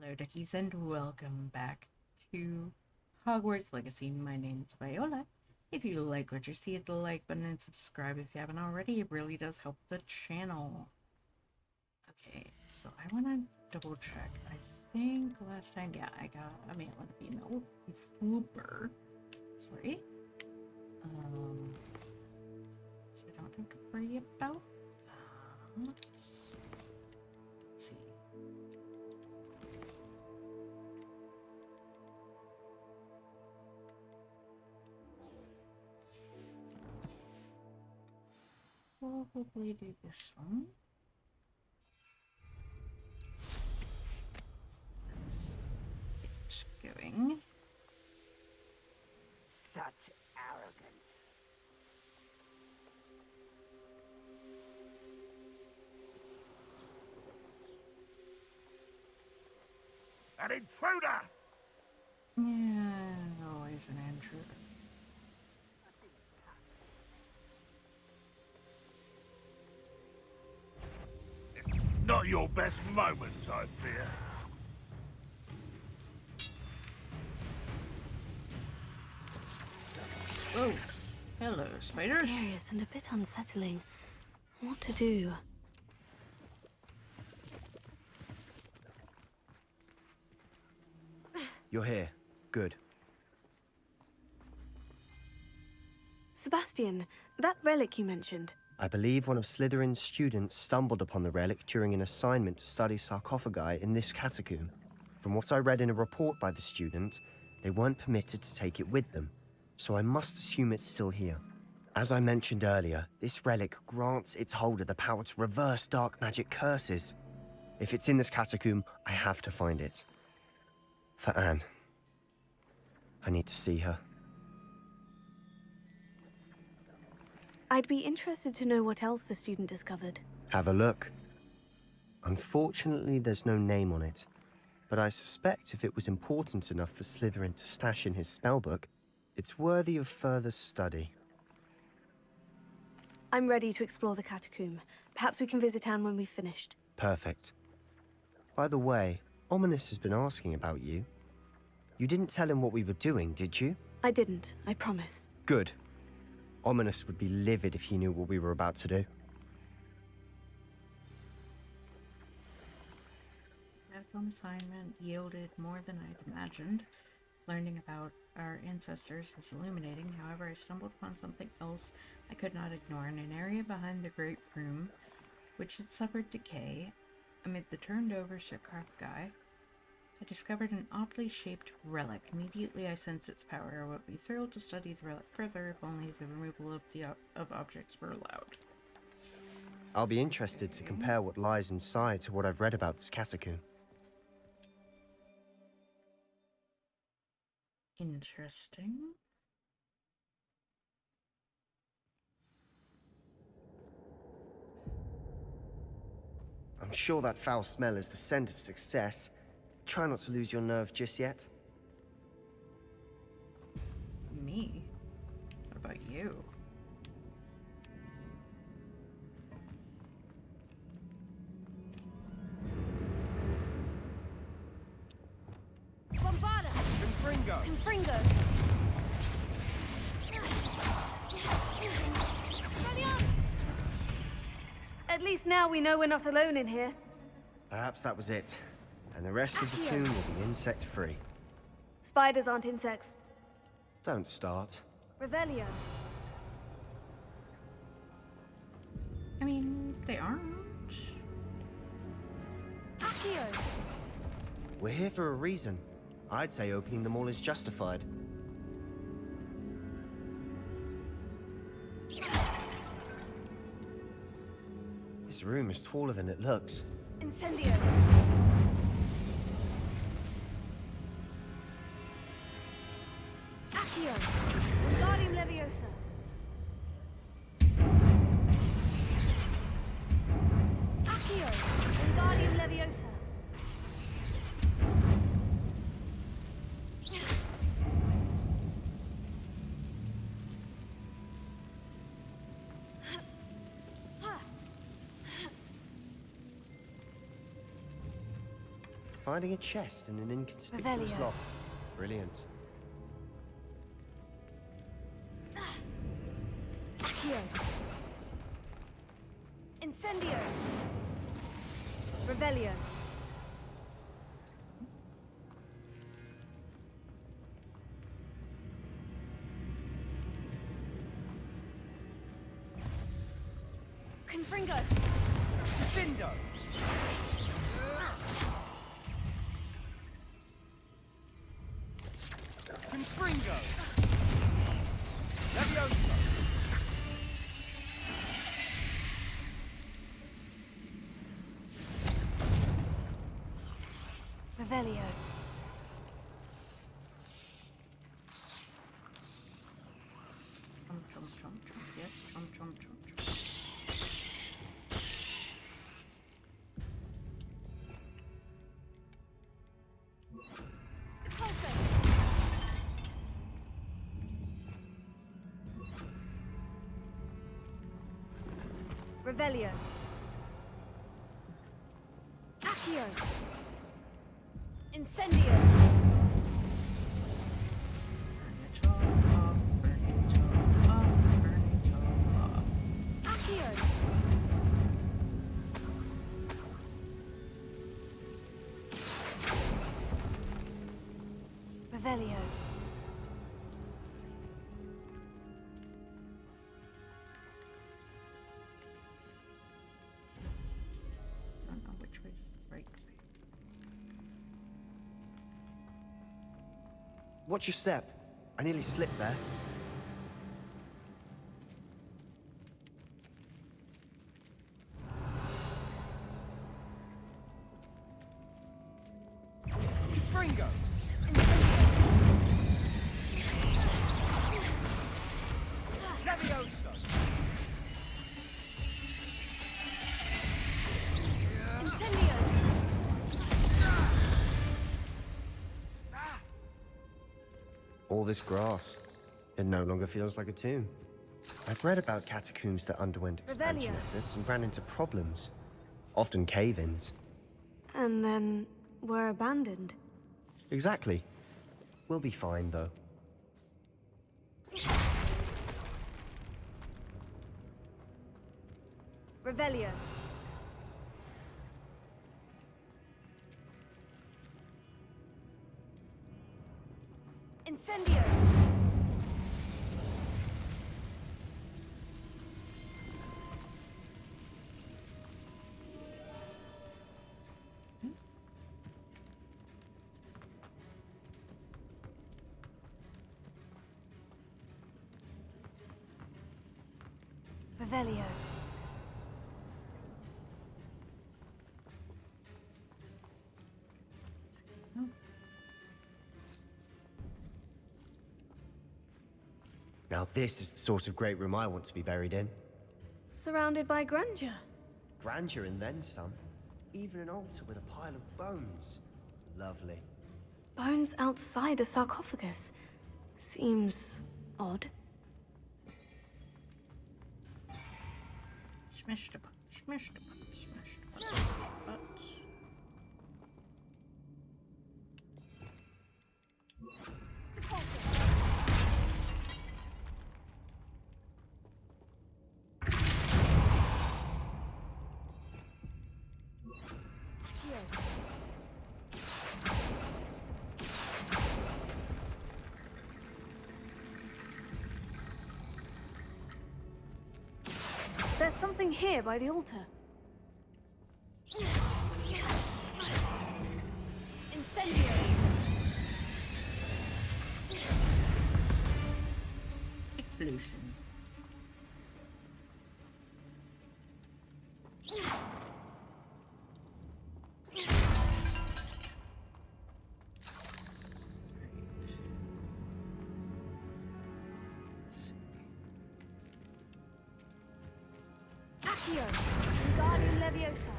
Hello, duckies, and welcome back to Hogwarts Legacy. My name's Viola. If you like what you see, hit the like button and subscribe if you haven't already. It really does help the channel. Okay, so I want to double check. I think last time, yeah, I got a male and a female Flooper. Sorry. So we don't have to worry about that. Let's see. Probably do this one. Let's get going. Such arrogance. An intruder! Yeah, always an intruder. It's not your best moment, I fear. Oh, hello, spiders. Mysterious and a bit unsettling. What to do? You're here. Good. Sebastian, that relic you mentioned. I believe one of Slytherin's students stumbled upon the relic during an assignment to study sarcophagi in this catacomb. From what I read in a report by the student, they weren't permitted to take it with them, so I must assume it's still here. As I mentioned earlier, this relic grants its holder the power to reverse dark magic curses. If it's in this catacomb, I have to find it. For Anne. I need to see her. I'd be interested to know what else the student discovered. Have a look. Unfortunately, there's no name on it, but I suspect if it was important enough for Slytherin to stash in his spellbook, it's worthy of further study. I'm ready to explore the catacomb. Perhaps we can visit Anne when we've finished. Perfect. By the way, Ominous has been asking about you. You didn't tell him what we were doing, did you? I didn't, I promise. Good. Ominous would be livid if he knew what we were about to do. Medical assignment yielded more than I'd imagined. Learning about our ancestors was illuminating. However, I stumbled upon something else I could not ignore in an area behind the great room, which had suffered decay. Amid the turned-over sarcophagi, I discovered an oddly shaped relic. Immediately I sensed its power. I would be thrilled to study the relic further if only the removal of objects were allowed. I'll be interested to compare what lies inside to what I've read about this catacomb. Interesting. I'm sure that foul smell is the scent of success. Try not to lose your nerve just yet. Me? What about you? Bombarda! Confringo! Confringo! At least now we know we're not alone in here. Perhaps that was it. And the rest of the tomb will be insect-free. Spiders aren't insects. Don't start. Revelio. I mean, they aren't. Accio. We're here for a reason. I'd say opening them all is justified. This room is taller than it looks. Incendio. Accio. Wingardium Leviosa. Accio. Wingardium Leviosa. Finding a chest in an inconspicuous Revelio. loft. Brilliant. Accio. Incendio. Revelio. Confringo. Findo! Confringo! Leviosa! Revelio. Chomp, chomp, chomp, chomp. Yes, chomp, chomp, chomp, chomp. Repulso. Revelio. Accio. Incendio. Burn it all off, burn it all off, burn it all off. Accio. Revelio. I don't know which way's the right way. Watch your step. I nearly slipped there. Confringo! Leviosa! Incendio. All this grass. It no longer feels like a tomb. I've read about catacombs that underwent expansion Revelio. efforts and ran into problems. Often cave-ins. And then were abandoned. Exactly. We'll be fine, though. Revelio. Incendio. Revelio. Now this is the sort of great room I want to be buried in. Surrounded by grandeur. Grandeur and then some. Even an altar with a pile of bones. Lovely. Bones outside a sarcophagus. Seems odd. Smash the butt, smash the butt, smash the butt, smash the butt. There's something here by the altar. Incendio. Explosion. Accio. Wingardium Leviosa.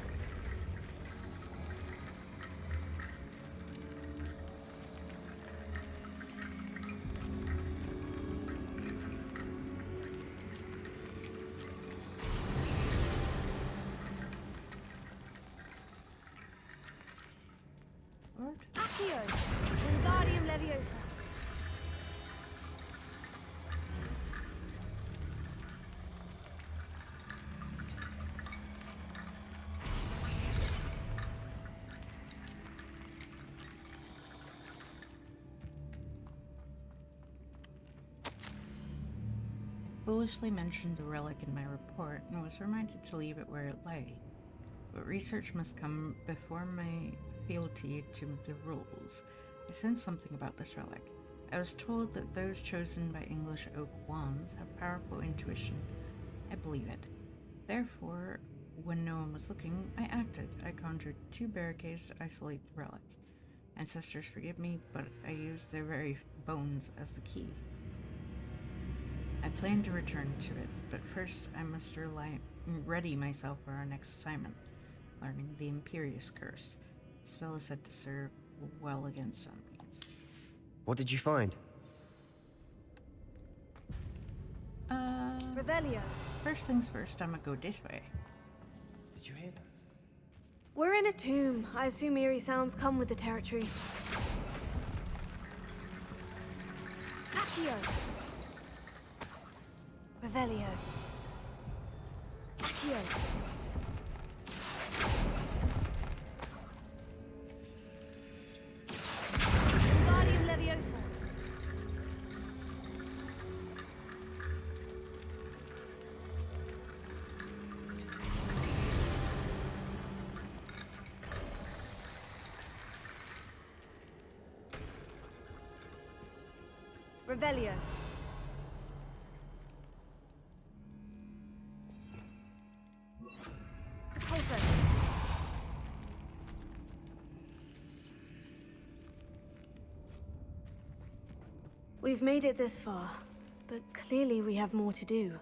Accio! Wingardium Leviosa! Foolishly mentioned the relic in my report and was reminded to leave it where it lay. But research must come before my fealty to the rules. I sensed something about this relic. I was told that those chosen by English oak wands have powerful intuition. I believe it. Therefore, when no one was looking, I acted. I conjured 2 barricades to isolate the relic. Ancestors forgive me, but I used their very bones as the key. I plan to return to it, but first I must ready myself for our next assignment, learning the Imperious Curse. The spell is said to serve well against enemies. What did you find? Revelio. First things first, I'ma go this way. Did you hear that? We're in a tomb. I assume eerie sounds come with the territory. Accio! Revelio. Accio! Wingardium Leviosa! Revelio. Pulsar. We've made it this far, but clearly we have more to do.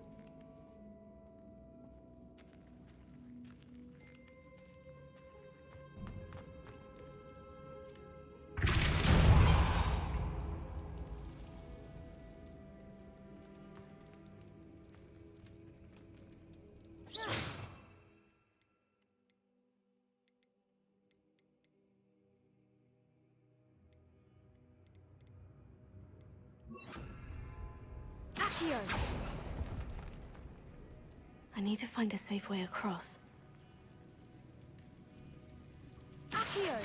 Accio! I need to find a safe way across. Accio!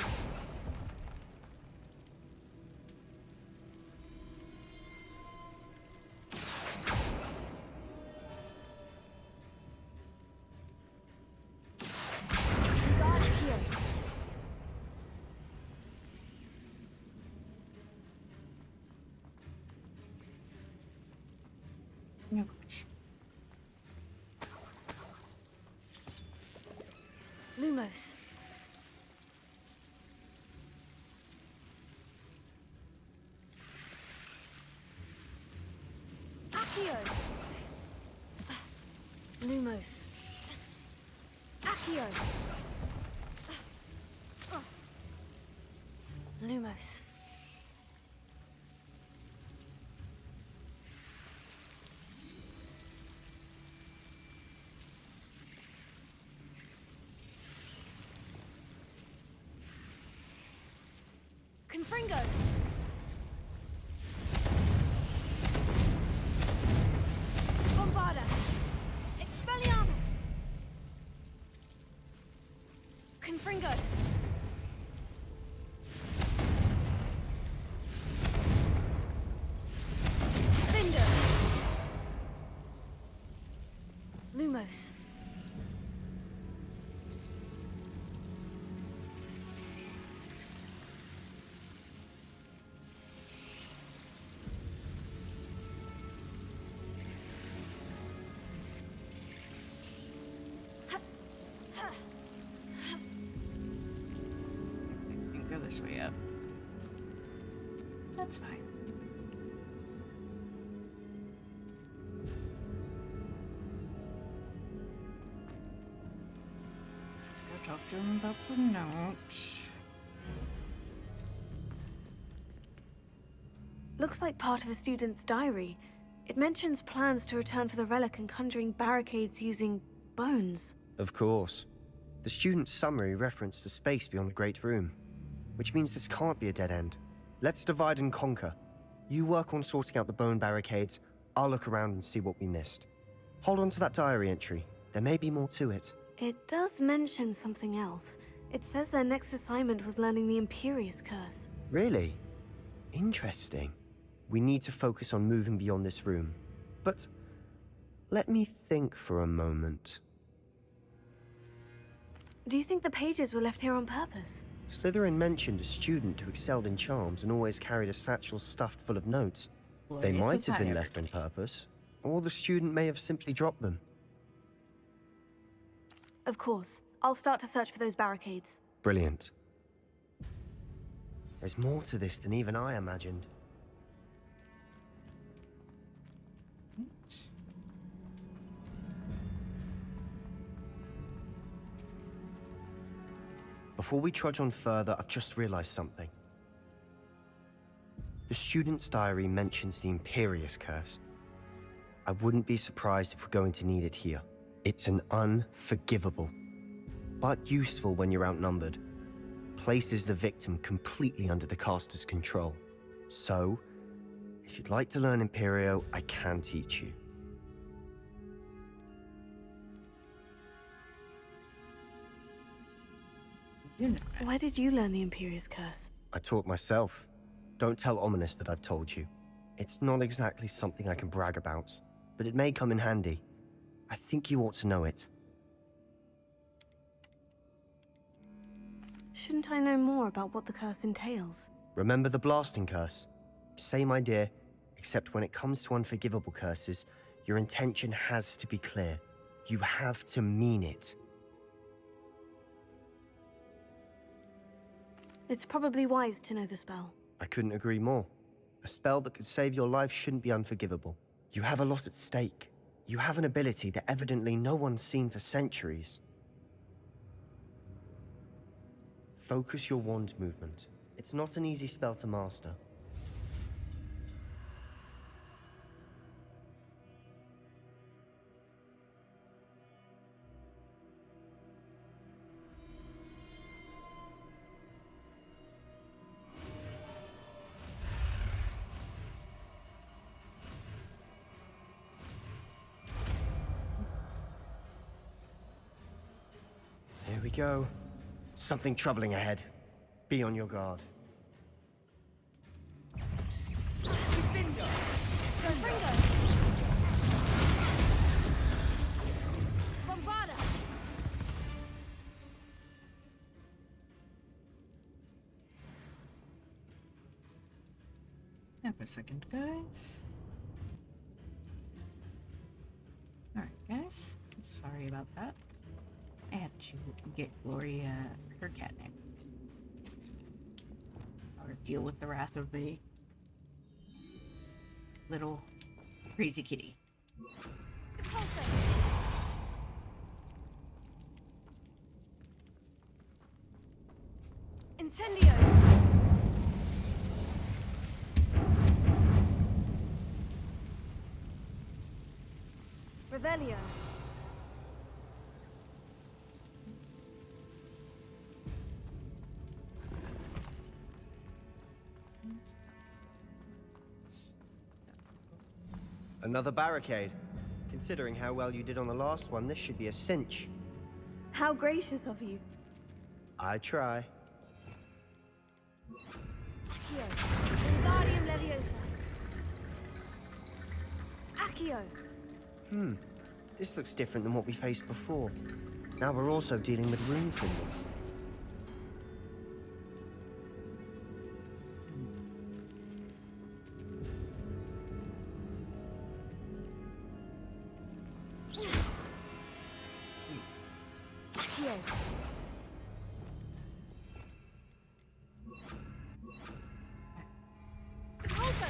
Accio! No. Lumos. Accio! Lumos. Accio! Lumos. Confringo! Bombarda! Expelliarmus! Confringo! Finder! Lumos. And go this way up. That's fine. Let's go talk to him about the note. Looks like part of a student's diary. It mentions plans to return for the relic and conjuring barricades using bones. Of course. The student's summary referenced the space beyond the Great Room. which means this can't be a dead end. Let's divide and conquer. You work on sorting out the bone barricades, I'll look around and see what we missed. Hold on to that diary entry. There may be more to it. It does mention something else. It says their next assignment was learning the Imperious Curse. Really? Interesting. We need to focus on moving beyond this room. But let me think for a moment. Do you think the pages were left here on purpose? Slytherin mentioned a student who excelled in charms and always carried a satchel stuffed full of notes. They Glorious might have been attire. left on purpose, or the student may have simply dropped them. Of course. I'll start to search for those barricades. Brilliant. There's more to this than even I imagined. Before we trudge on further, I've just realized something. The student's diary mentions the Imperious Curse. I wouldn't be surprised if we're going to need it here. It's an unforgivable, but useful when you're outnumbered. Places the victim completely under the caster's control. So, if you'd like to learn Imperio, I can teach you. You know it. Why did you learn the Imperious Curse? I taught myself. Don't tell Ominous that I've told you. It's not exactly something I can brag about, but it may come in handy. I think you ought to know it. Shouldn't I know more about what the curse entails? Remember the blasting curse? Same idea, except when it comes to unforgivable curses, your intention has to be clear. You have to mean it. It's probably wise to know the spell. I couldn't agree more. A spell that could save your life shouldn't be unforgivable. You have a lot at stake. You have an ability that evidently no one's seen for centuries. Focus your wand movement. It's not an easy spell to master. Here we go. Something troubling ahead. Be on your guard. Defender! Bombarda! Have a second, guys. Alright, guys. Sorry about that. I had to get Gloria her catnip. Or deal with the wrath of a little crazy kitty. Incendio! Revelio. Another barricade. Considering how well you did on the last one, this should be a cinch. How gracious of you. I try. Accio. Wingardium Leviosa. Accio. This looks different than what we faced before. Now we're also dealing with rune symbols. Accio. Also.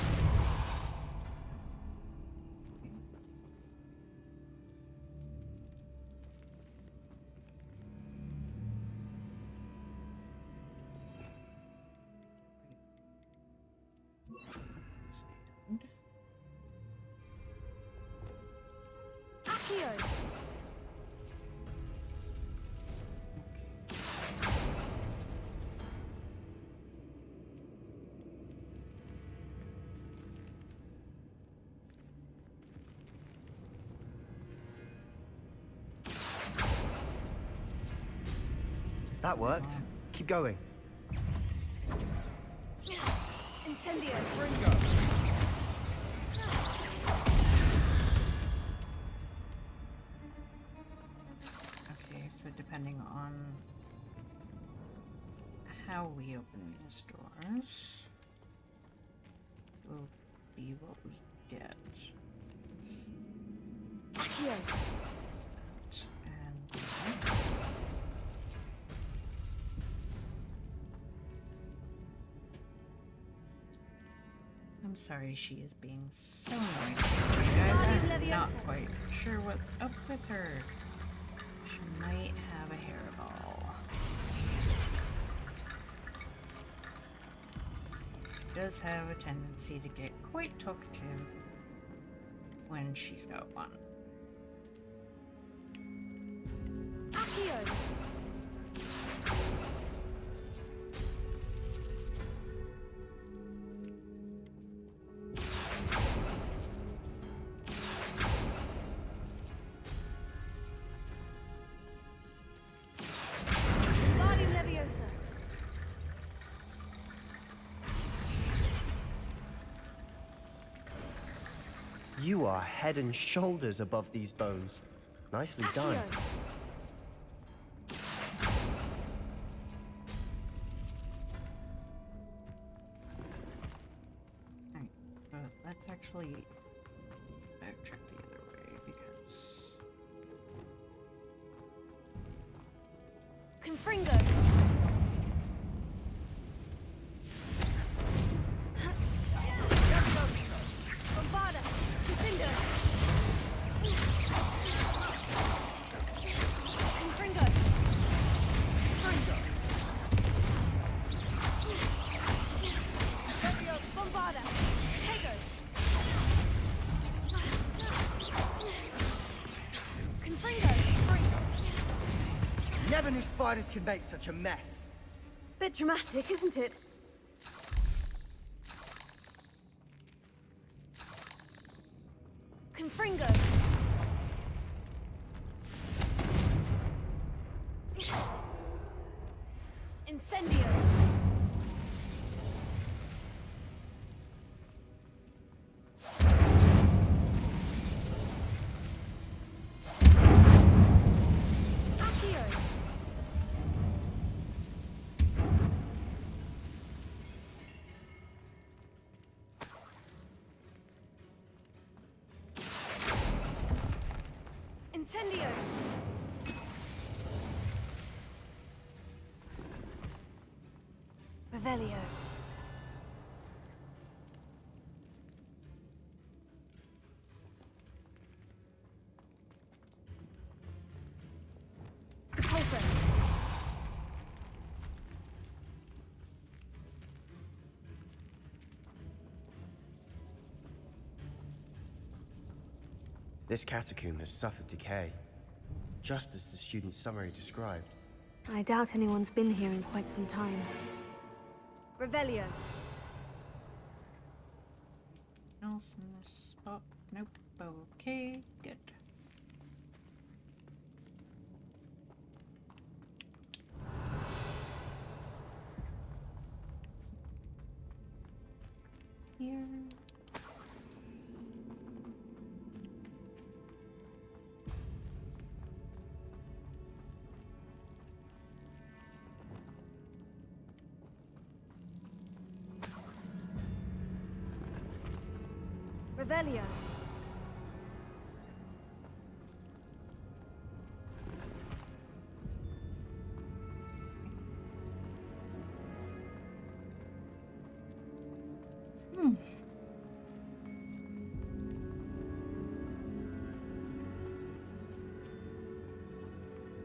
Accio. That worked. Keep going. Incendio. Ringo. Okay, so depending on how we open these doors will be what we get. Accio. And that. I'm sorry she is being so annoying. I'm not quite sure what's up with her. She might have a hairball. She does have a tendency to get quite talkative when she's got one. Accio. Body Leviosa. You are head and shoulders above these bones. Nicely done. Accio. Right, but let's actually backtrack the other way because Confringo. Bombarda. Confringo. Confringo. Bombarda. Tego. Confringo. Never knew spiders could make such a mess. Bit dramatic, isn't it? Confringo. Incendio. Accio. Incendio. Revelio. Repulsor. This catacomb has suffered decay, just as the student's summary described. I doubt anyone's been here in quite some time. Revelio. else in this spot. Nope. Okay, good. Here. Revelio.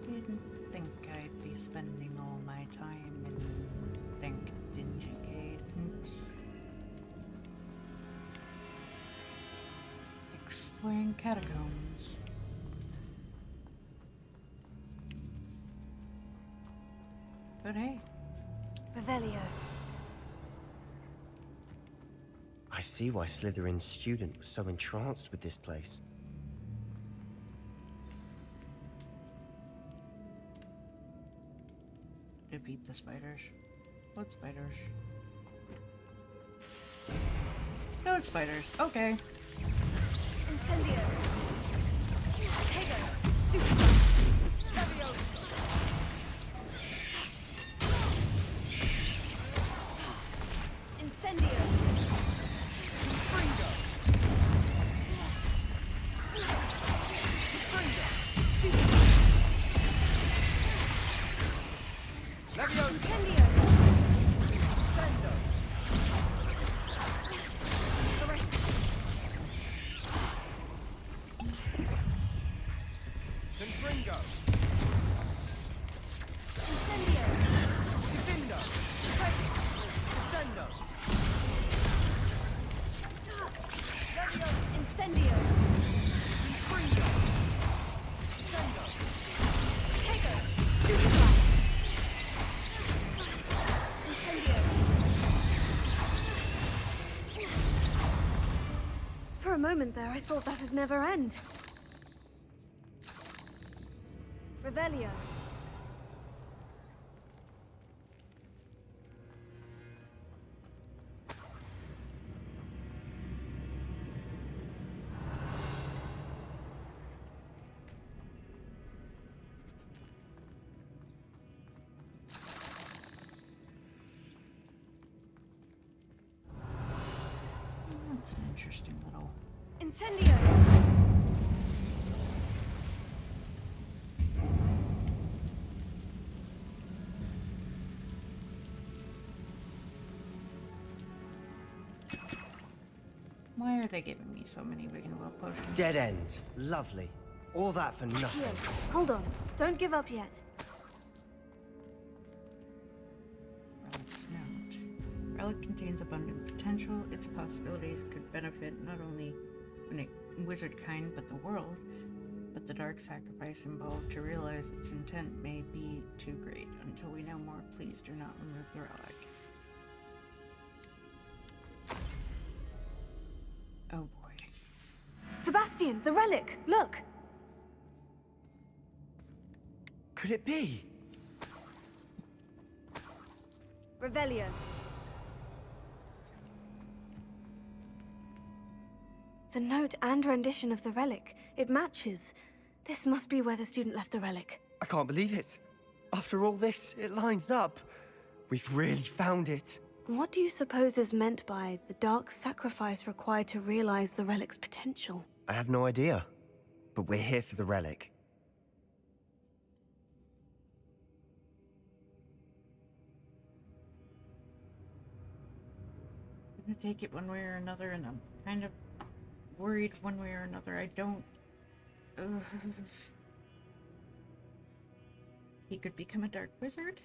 Didn't think I'd be spending all my time in dank, dingy cadence. Exploring catacombs. But hey, Revelio. I see why Slytherin's student was so entranced with this place. to beat the spiders. What spiders? Those spiders. Okay. Incendio. Tego. Stupid. Leviosa. Incendio. Fringo. Stupid. Leviosa. Incendio. Sendo. Arrest. Confringo. Incendio. Divindo. Descendo. Leviosa. Incendio. Fringo. Sendo. Tego. Stupid. Incendio. For a moment there, I thought that'd never end. Revelio. That's an interesting little. Incendio. Why are they giving me so many Wig and Will potions? Dead end. Lovely. All that for nothing. Here, hold on. Don't give up yet. Relic's note. Relic contains abundant potential. Its possibilities could benefit not only wizard kind but the world. But the dark sacrifice involved to realize its intent may be too great. Until we know more, please do not remove the relic. Oh boy. Sebastian, the relic! Look! Could it be? Revelio. The note and rendition of the relic. It matches. This must be where the student left the relic. I can't believe it. After all this, it lines up. We've really found it. What do you suppose is meant by the dark sacrifice required to realize the relic's potential? I have no idea. But we're here for the relic. I'm gonna take it one way or another, and I'm kind of worried one way or another. I don't. Ugh. He could become a dark wizard.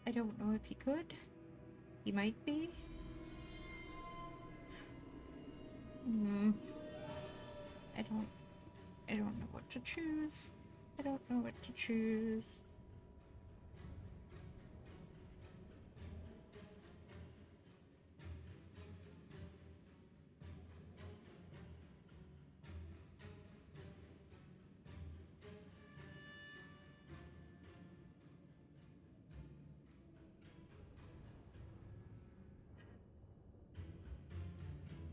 I don't know if he could. He might be. I don't know what to choose. I don't know what to choose.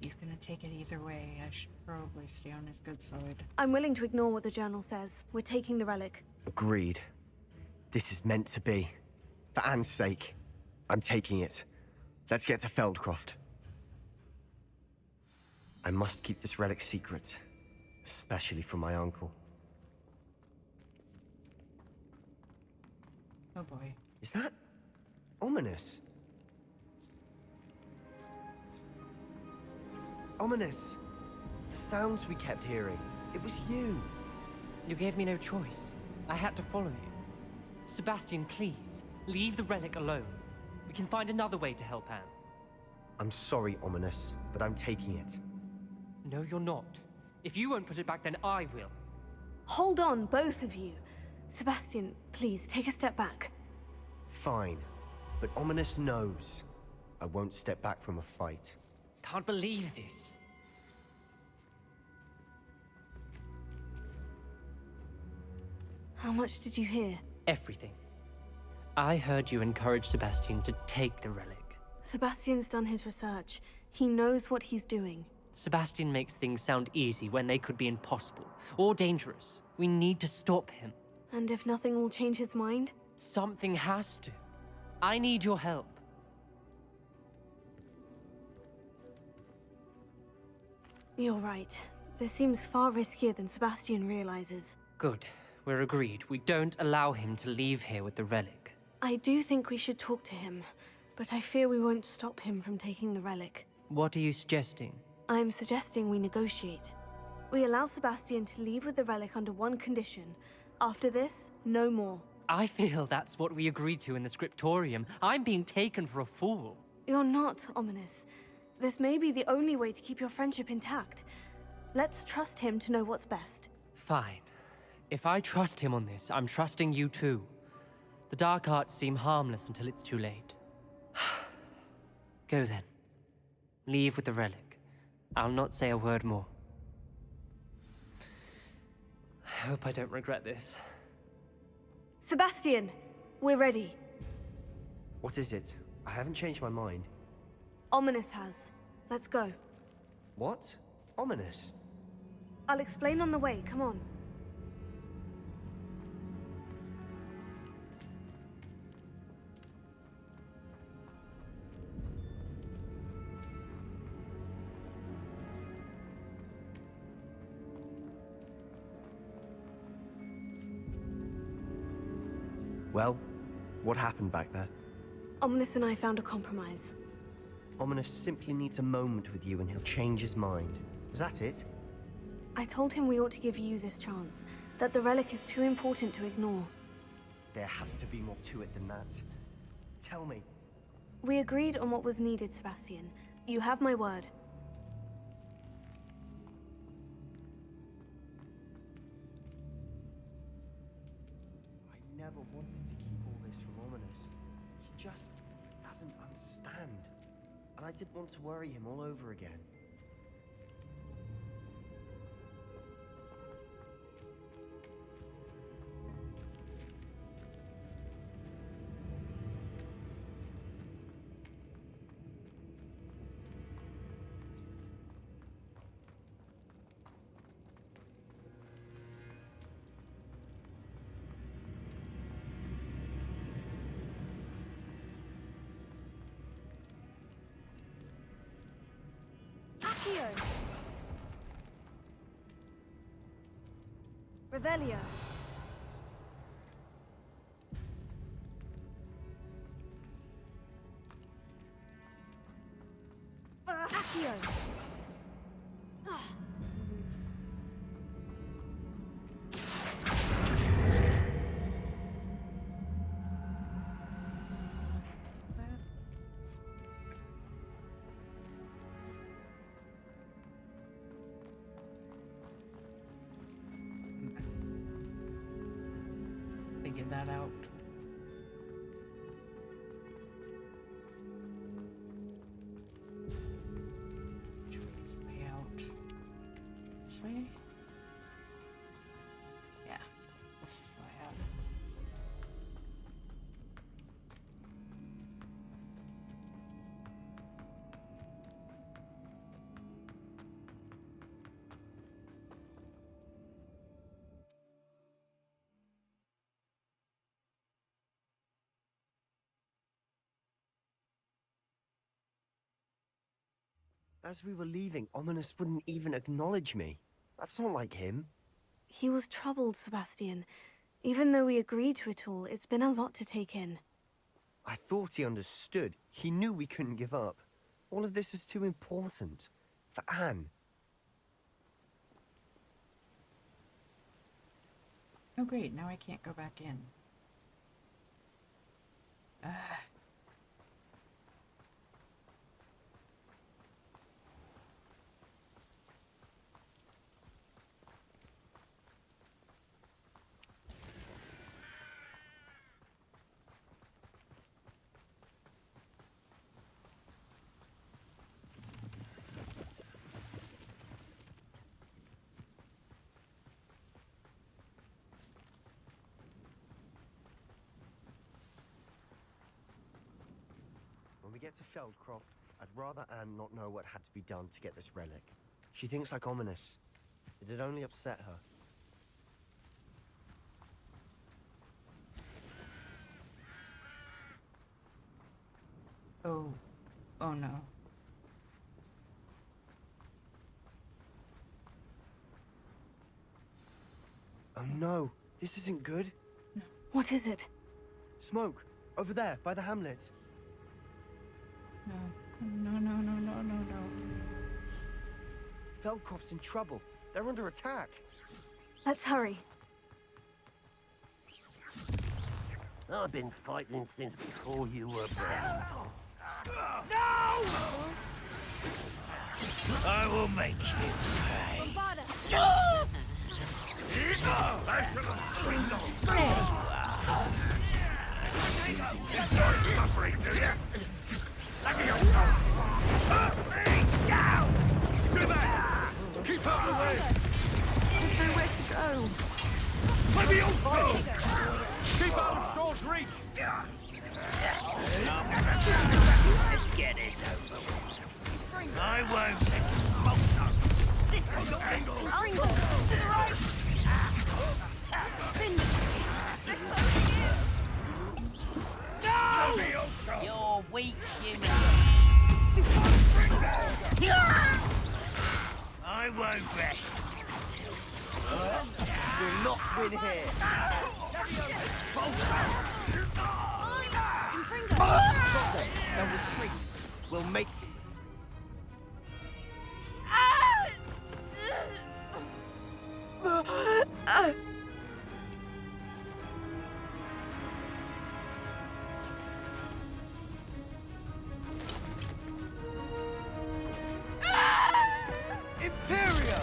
He's gonna take it either way. I should probably stay on his good side. I'm willing to ignore what the journal says. We're taking the relic. Agreed. This is meant to be. For Anne's sake, I'm taking it. Let's get to Feldcroft. I must keep this relic secret, especially from my uncle. Oh boy. Is that ominous? Ominous. The sounds we kept hearing. It was you. You gave me no choice. I had to follow you. Sebastian, please, leave the relic alone. We can find another way to help Anne. I'm sorry, Ominous, but I'm taking it. No, you're not. If you won't put it back, then I will. Hold on, both of you. Sebastian, please, take a step back. Fine. But Ominous knows. I won't step back from a fight. Can't believe this. How much did you hear? Everything. I heard you encourage Sebastian to take the relic. Sebastian's done his research. He knows what he's doing. Sebastian makes things sound easy when they could be impossible or dangerous. We need to stop him. And if nothing will change his mind? Something has to. I need your help. You're right. This seems far riskier than Sebastian realizes. Good. We're agreed. We don't allow him to leave here with the relic. I do think we should talk to him, but I fear we won't stop him from taking the relic. What are you suggesting? I'm suggesting we negotiate. We allow Sebastian to leave with the relic under one condition. After this, no more. I feel that's what we agreed to in the scriptorium. I'm being taken for a fool. You're not, Ominous. This may be the only way to keep your friendship intact. Let's trust him to know what's best. Fine. If I trust him on this, I'm trusting you too. The dark arts seem harmless until it's too late. Go then. Leave with the relic. I'll not say a word more. I hope I don't regret this. Sebastian! We're ready. What is it? I haven't changed my mind. Ominous has. Let's go. What? Ominous? I'll explain on the way, come on. Well, what happened back there? Ominous and I found a compromise. Ominous simply needs a moment with you and he'll change his mind. Is that it? I told him we ought to give you this chance, that the relic is too important to ignore. There has to be more to it than that. Tell me. We agreed on what was needed, Sebastian. You have my word. I never wanted to keep all this from Ominous. He just doesn't understand. And I didn't want to worry him all over again. Accio! Revelio! Accio! Figure that out. Which way is the way out? This way? Yeah, this is the way out. As we were leaving, Ominous wouldn't even acknowledge me. That's not like him. He was troubled, Sebastian. Even though we agreed to it all, it's been a lot to take in. I thought he understood. He knew we couldn't give up. All of this is too important. For Anne. Oh great, now I can't go back in. get to Feldcroft, I'd rather Anne not know what had to be done to get this relic. She thinks like ominous. It'd only upset her. Oh. Oh no. Oh no, this isn't good. What is it? Smoke, over there, by the hamlet. No. No, no, no, no, no, no. Feldcroft's in trouble. They're under attack. Let's hurry. I've been fighting since before you were born. I will make you pay. Suffering, do you? Stay back! Keep out of the way! There's nowhere to go. Keep out of short reach! Let's get this over with. I won't let you smoke up. This angle. Pringle, to the right. You're weak, human. I won't rest. We'll not win here. They'll retreat. We'll make them. Imperium!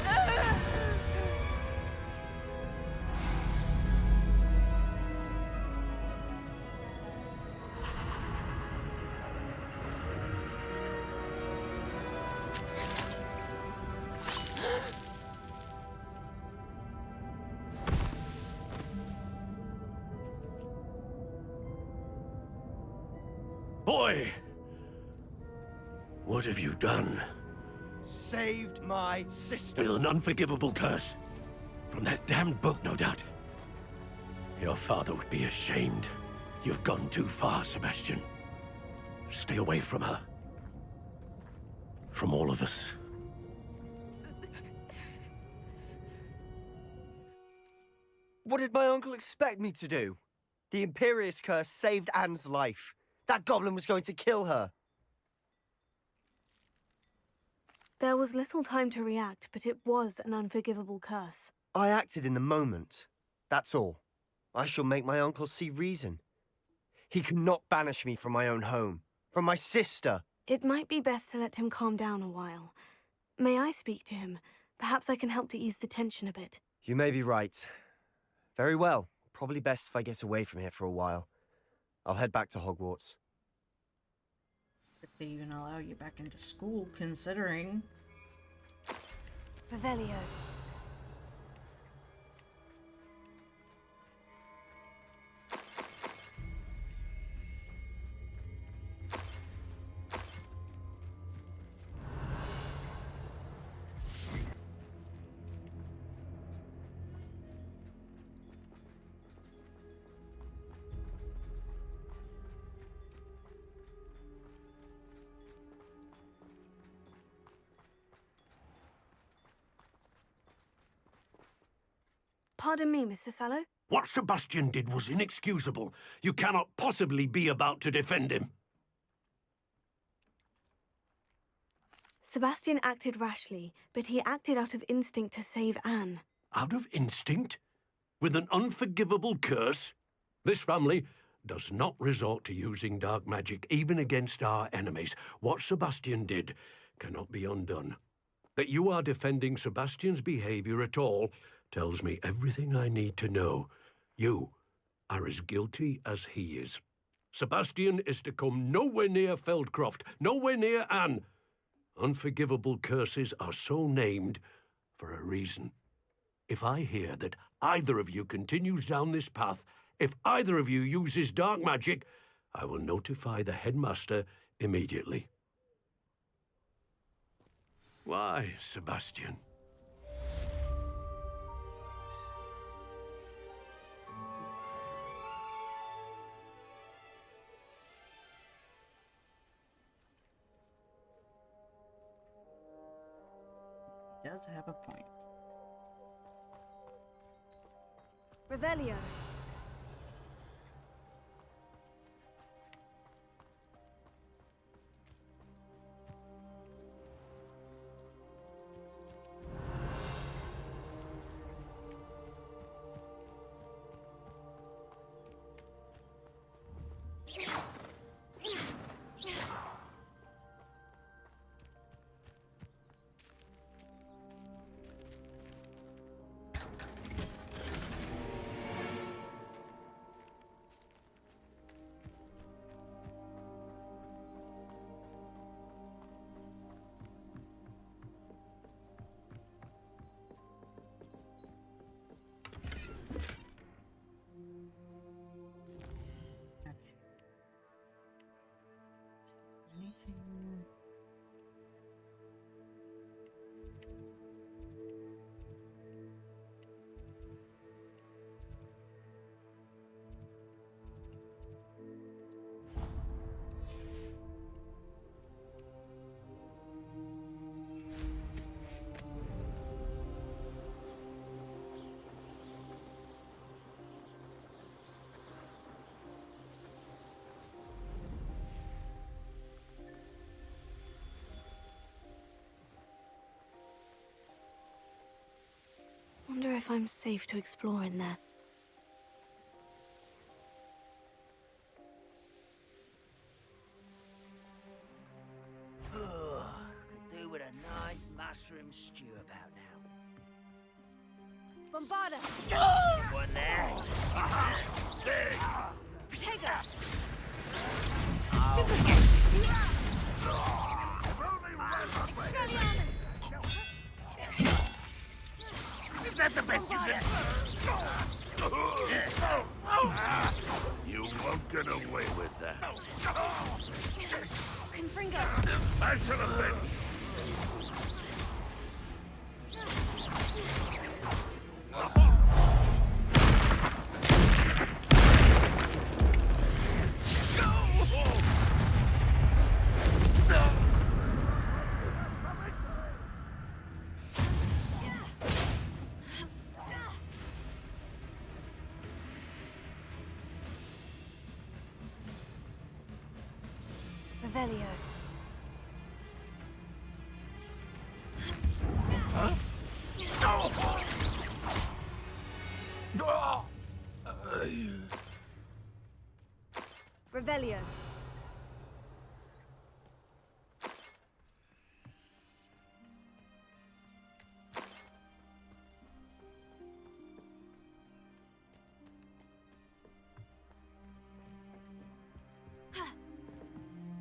Boy! What have you done? Saved my sister. With an unforgivable curse. From that damned book, no doubt. Your father would be ashamed. You've gone too far, Sebastian. Stay away from her. From all of us. What did my uncle expect me to do? The Imperius curse saved Anne's life. That goblin was going to kill her. There was little time to react, but it was an unforgivable curse. I acted in the moment. That's all. I shall make my uncle see reason. He cannot banish me from my own home, from my sister. It might be best to let him calm down a while. May I speak to him? Perhaps I can help to ease the tension a bit. You may be right. Very well. Probably best if I get away from here for a while. I'll head back to Hogwarts. If they even allow you back into school, considering. Revelio. Pardon me, Mr. Sallow. What Sebastian did was inexcusable. You cannot possibly be about to defend him. Sebastian acted rashly, but he acted out of instinct to save Anne. Out of instinct? With an unforgivable curse? This family does not resort to using dark magic, even against our enemies. What Sebastian did cannot be undone. That you are defending Sebastian's behavior at all tells me everything I need to know. You are as guilty as he is. Sebastian is to come nowhere near Feldcroft, nowhere near Anne. Unforgivable curses are so named for a reason. If I hear that either of you continues down this path, if either of you uses dark magic, I will notify the headmaster immediately. Why, Sebastian? He does have a point. Revelio. Okay. Anything? Wonder if I'm safe to explore in there. Could do with a nice mushroom stew about now. Bombarda! One there. Protego! Is that the best you can do? You won't get away with that. Confringo! I shall avenge. Revelio. Revelio.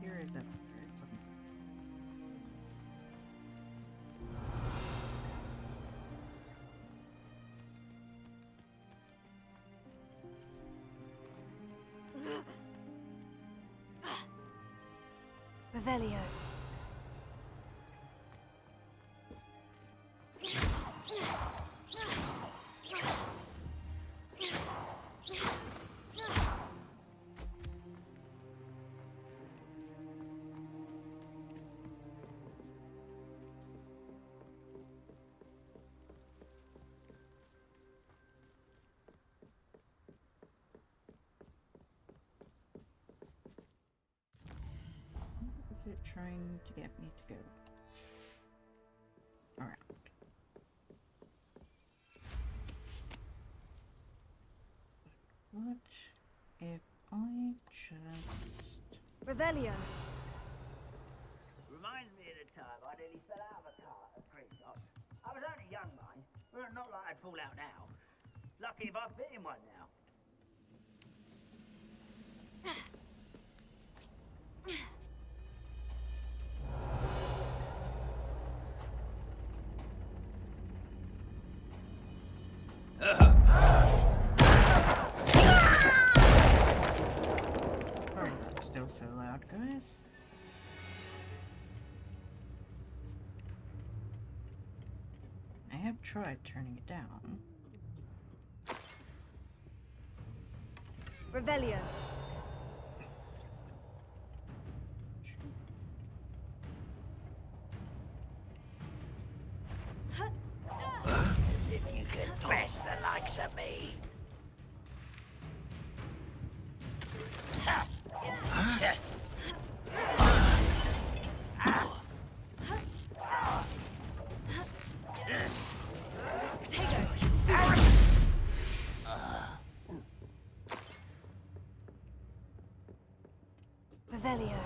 Here is a something. Revelio. Is it trying to get me to go around? What if I just... Revelio. Reminds me of the time I nearly fell out of a car at Prince. I was only young, mind. Well, not like I'd fall out now. Lucky if I fit in one now. Oh, that's still so loud, guys. tried turning it down. Revelio. As if you could best the likes of me. Potato. Stupid. Revelio.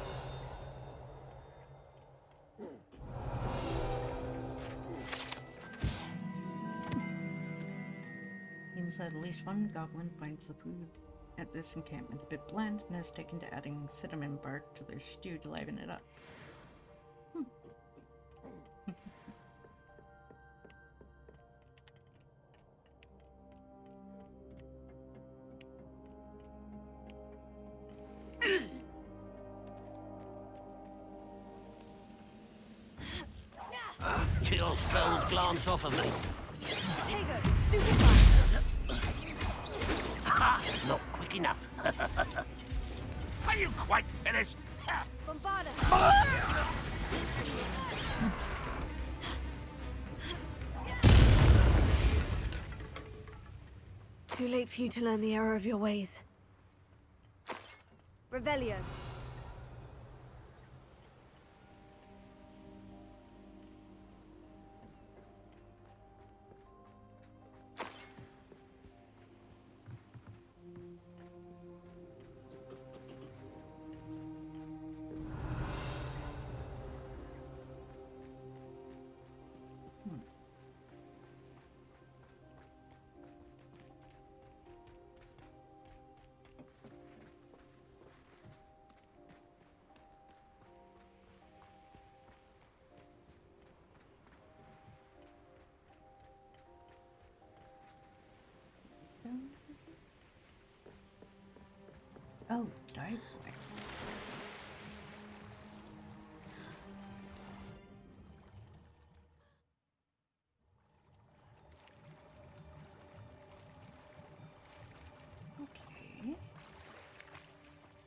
Seems that at least one goblin finds the food at this encampment a bit bland and has taken to adding cinnamon bark to their stew to liven it up. Your spells glance off of me. Potato. Stupid. Ha! Not quick enough. Are you quite finished? Bombarda. Too late for you to learn the error of your ways. Revelio. Oh, dive. Okay.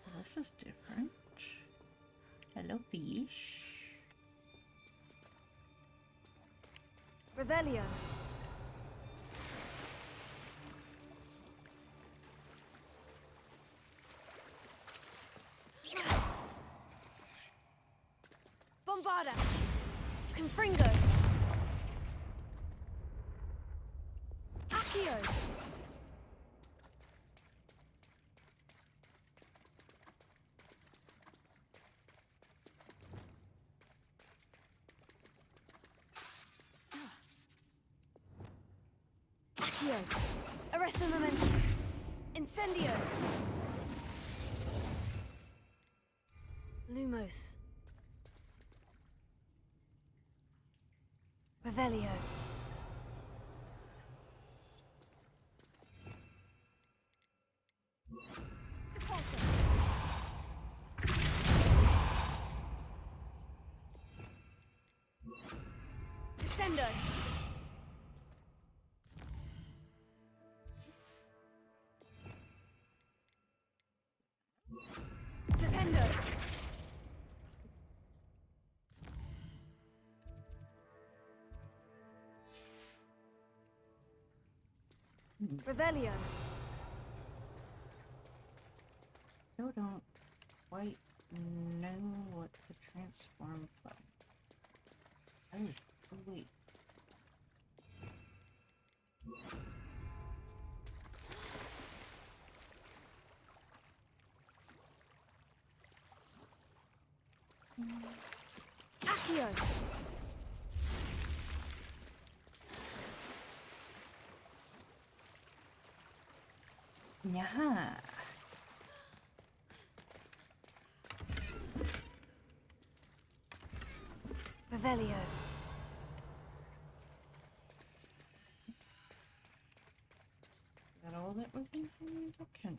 Well, this is different. Hello, fish. Revelio. Bombarda. Confringo. Accio. Accio. Arresto momentum. Incendio. Lumos. Revelio. Descendo. Flipendo. Revelio. Still don't quite know what to transform from. Oh, wait. Accio. Yeah. Revelio. Is that all that was in here? Okay.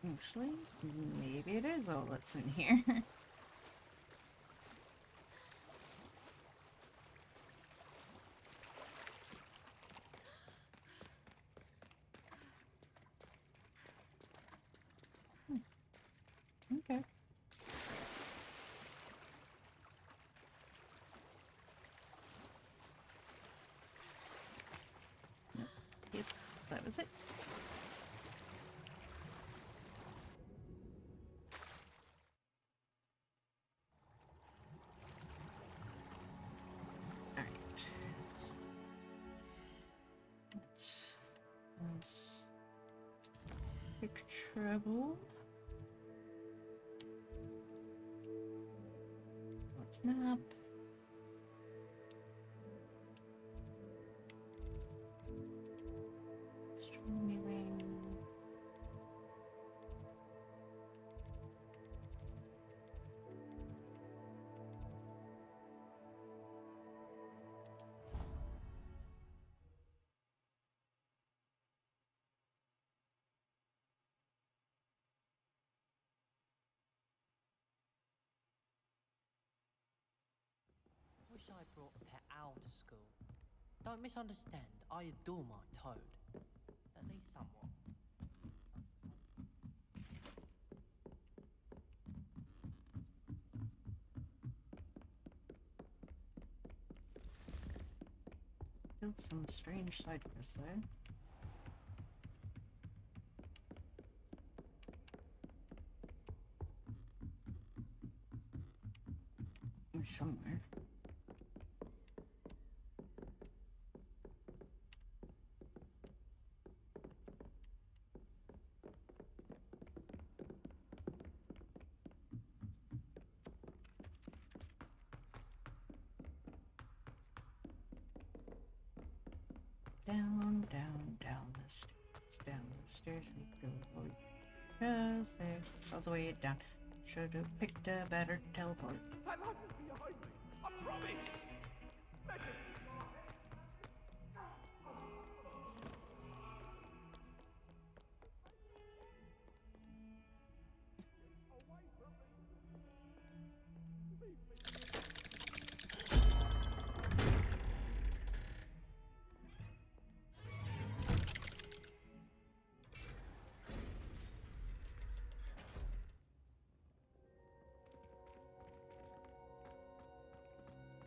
Actually, maybe it is all that's in here. Okay. Yep, that was it. Alright. Let's pick trouble. Let's map. Streaming. Wish I brought a pet owl to school. Don't misunderstand, I adore my toad. At least somewhat. Still some strange side quests there. Or somewhere. Down the stairs. Down the stairs we go. Just there. It's all the way down. Should have picked a better teleport. That light is behind me. I promise.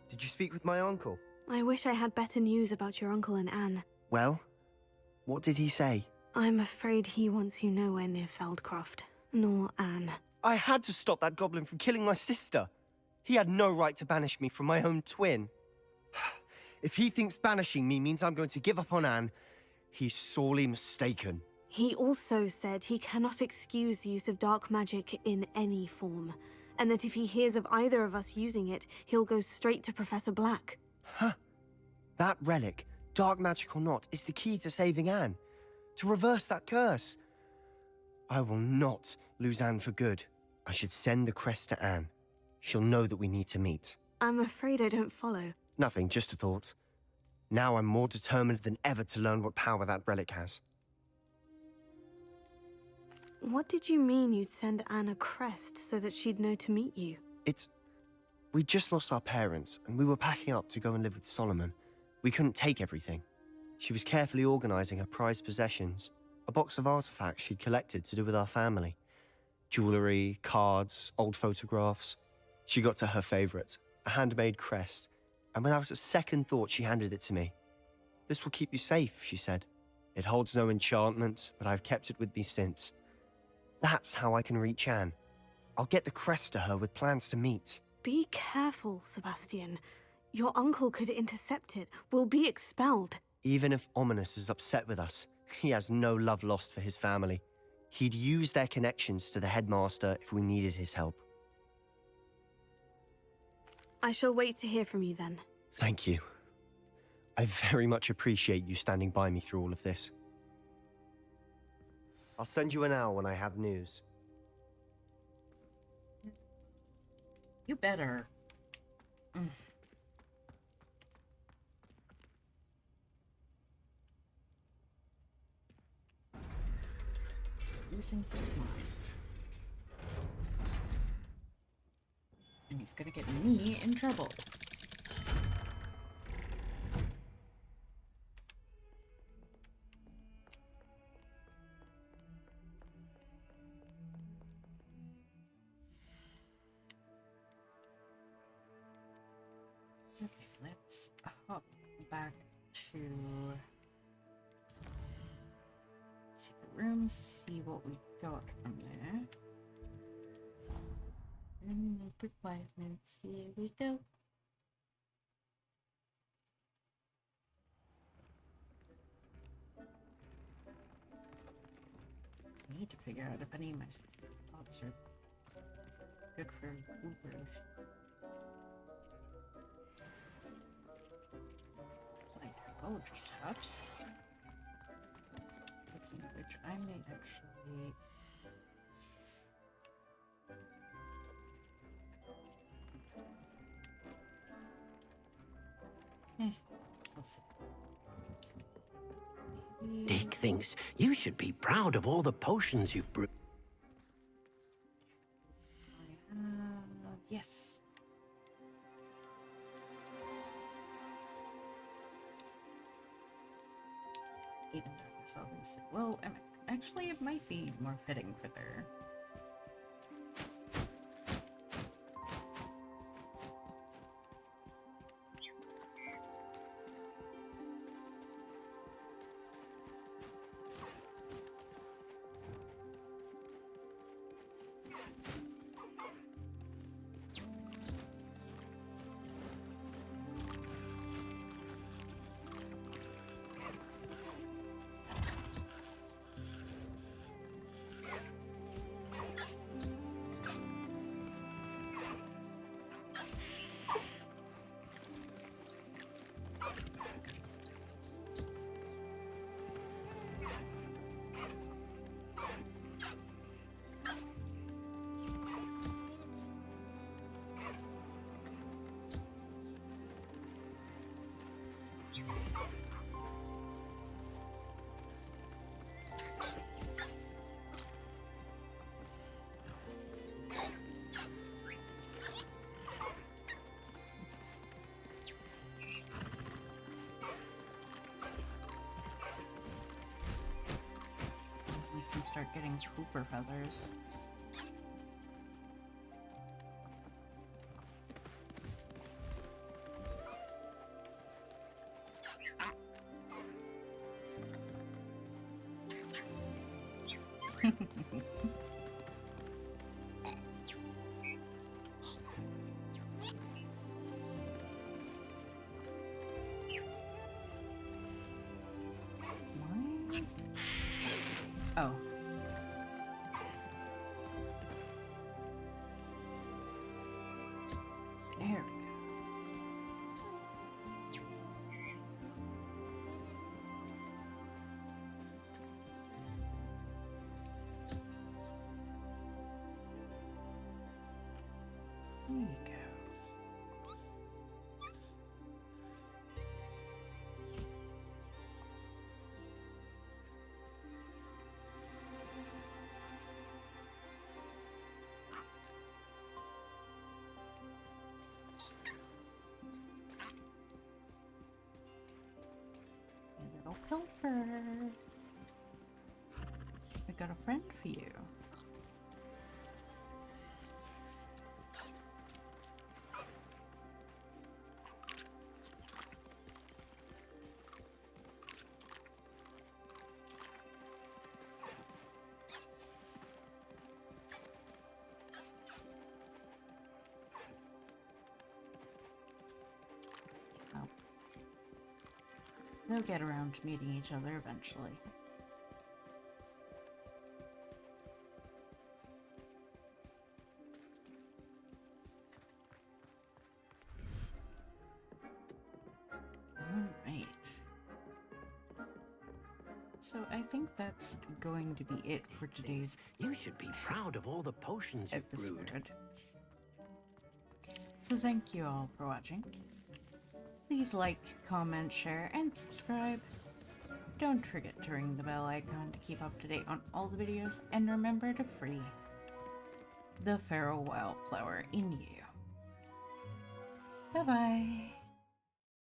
Did you speak with my uncle? I wish I had better news about your uncle and Anne. Well, what did he say? I'm afraid he wants you nowhere near Feldcroft, nor Anne. I had to stop that goblin from killing my sister. He had no right to banish me from my own twin. If he thinks banishing me means I'm going to give up on Anne, he's sorely mistaken. He also said he cannot excuse the use of dark magic in any form, and that if he hears of either of us using it, he'll go straight to Professor Black. Huh. That relic, dark magic or not, is the key to saving Anne. To reverse that curse. I will not lose Anne for good. I should send the crest to Anne. She'll know that we need to meet. I'm afraid I don't follow. Nothing, just a thought. Now I'm more determined than ever to learn what power that relic has. What did you mean you'd send Anne a crest so that she'd know to meet you? We just lost our parents, and we were packing up to go and live with Solomon. We couldn't take everything. She was carefully organizing her prized possessions, a box of artifacts she'd collected to do with our family. Jewelry, cards, old photographs. She got to her favorite, a handmade crest, and without a second thought, she handed it to me. This will keep you safe, she said. It holds no enchantment, but I've kept it with me since. That's how I can reach Anne. I'll get the crest to her with plans to meet. Be careful, Sebastian. Your uncle could intercept it. We'll be expelled. Even if Ominous is upset with us, he has no love lost for his family. He'd use their connections to the headmaster if we needed his help. I shall wait to hear from you then. Thank you. I very much appreciate you standing by me through all of this. I'll send you an owl when I have news. You better. losing his mind. And he's gonna get me in trouble. Okay, let's hop back to secret room, see what we got from there. And requirements, here we go. I need to figure out if any of my spots are good for Ubers. Like Bulger's hut. Looking at which I may actually... we'll see. Dick thinks you should be proud of all the potions you've brewed. Yes. Even though it's always... Well, actually, it might be more fitting for their... Start getting Cooper feathers. Oh. There we go. There you go. Little pilfer. I got a friend for you. They'll get around to meeting each other eventually. Alright. So I think that's going to be it for today's You should be proud of all the potions you've brewed. episode. So thank you all for watching. Please like, comment, share, and subscribe. Don't forget to ring the bell icon to keep up to date on all the videos, and remember to free the feral wildflower in you. Bye-bye.